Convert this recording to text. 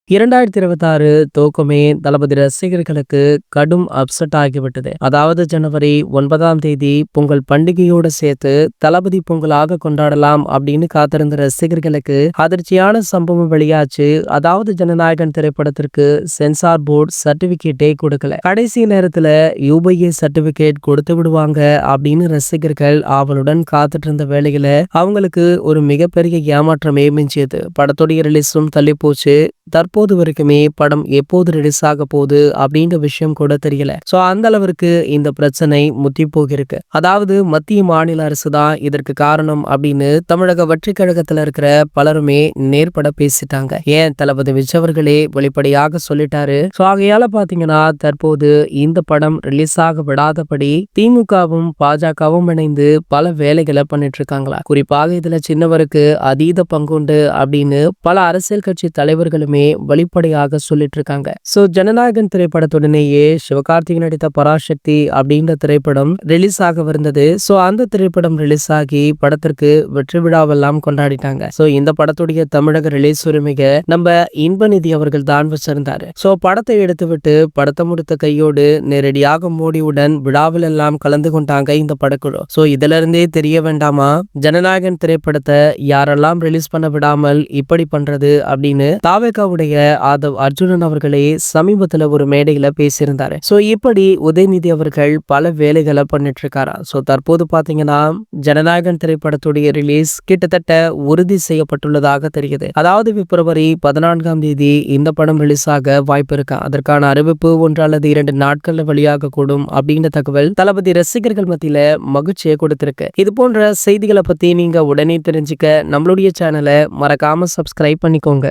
2026 துவக்கமே தளபதி ரசிகர்களுக்கு கடும் அப்செட் ஆகிவிட்டது. அதாவது ஜனவரி 9ஆம் தேதி பொங்கல் பண்டிகையோட சேர்த்து தளபதி பொங்கலாக கொண்டாடலாம் அப்படின்னு காத்திருந்த ரசிகர்களுக்கு அதிர்ச்சியான சம்பவம் வெளியாச்சு. அதாவது ஜனநாயகன் திரைப்படத்திற்கு சென்சார் போர்டு சர்டிபிகேட்டே கொடுக்கல. கடைசி நேரத்துல யூபிஏ சர்டிபிகேட் கொடுத்து விடுவாங்க அப்படின்னு ரசிகர்கள் ஆவலுடன் காத்துட்டு இருந்த வேளையில அவங்களுக்கு ஒரு மிகப்பெரிய ஏமாற்றமே மிஞ்சியது. படத்துடைய ரிலீஸும் தள்ளி போச்சு. தற்போது வரைக்குமே படம் எப்போது ரிலீஸ் ஆக போகுது அப்படின்ற விஷயம் கூட தெரியல. சோ அந்த அளவிற்கு இந்த பிரச்சனை முத்தி போகிருக்கு. அதாவது மத்திய மாநில அரசு தான் இதற்கு காரணம் அப்படின்னு தமிழக வெற்றி கழகத்துல இருக்கிற பலருமே நேர்பட பேசிட்டாங்க. ஏன் தளபதி விஜய் அவர்களே வெளிப்படையாக சொல்லிட்டாரு. சோ ஆகையால பாத்தீங்கன்னா தற்போது இந்த படம் ரிலீஸ் ஆக விடாதபடி திமுகவும் பாஜகவும் இணைந்து பல வேலைகளை பண்ணிட்டு இருக்காங்களா. குறிப்பாக இதுல சின்னவருக்கு அதீத பங்குண்டு அப்படின்னு பல அரசியல் கட்சி தலைவர்களுமே வெளிப்படையாக சொல்லிட்டு இருக்காங்க. சோ ஜனநாயகன் திரைப்படத்துடனேயே சிவகார்த்திகேயன் நடித்த பராசக்தி அப்படின்ற திரைப்படம் ரிலீஸ் ஆக இருந்தது. சோ அந்த திரைப்படம் ரிலீஸ் ஆகி படத்திற்கு வெற்றி விழாவெல்லாம் கொண்டாடிட்டாங்க. சோ இந்த படத்துடைய தமிழக ரிலீஸ் உரிமையை நம்ம இன்பநிதி அவர்கள் தான் வச்சிருந்தாரு. சோ படத்தை எடுத்துவிட்டு படத்தை முடித்த கையோடு நேரடியாக மோடியுடன் விழாவில் எல்லாம் கலந்து கொண்டாங்க இந்த படக்குழு. சோ இதுல இருந்தே தெரிய வேண்டாமா ஜனநாயகன் திரைப்படத்தை யாரெல்லாம் ரிலீஸ் பண்ண விடாமல் இப்படி பண்றது அப்படின்னு தாவேகாவுடைய ஆதவ் அர்ஜுனன் அவர்களே சமீபத்துல ஒரு மேடையில பேசியிருந்தாரு. சோ இப்படி உதயநிதி அவர்கள் பல வேலைகளை பண்ணிட்டு இருக்காரா. சோ தற்போது பாத்தீங்கன்னா ஜனநாயகன் திரைப்படத்துடைய ரிலீஸ் கிட்டத்தட்ட உறுதி செய்யப்பட்டுள்ளதாக தெரியுது. அதாவது பிப்ரவரி 14ஆம் தேதி இந்த படம் ரிலீஸ் ஆக வாய்ப்பு இருக்கா. அதற்கான அறிவிப்பு 1 அல்லது 2 நாட்கள்ல வெளியாக கூடும் அப்படின்ற தகவல் தளபதி ரசிகர்கள் மத்தியில மகிழ்ச்சியை கொடுத்திருக்கு. இது போன்ற செய்திகளை பத்தி நீங்க உடனே தெரிஞ்சுக்க நம்மளுடைய சேனலை மறக்காம சப்ஸ்கிரைப் பண்ணிக்கோங்க.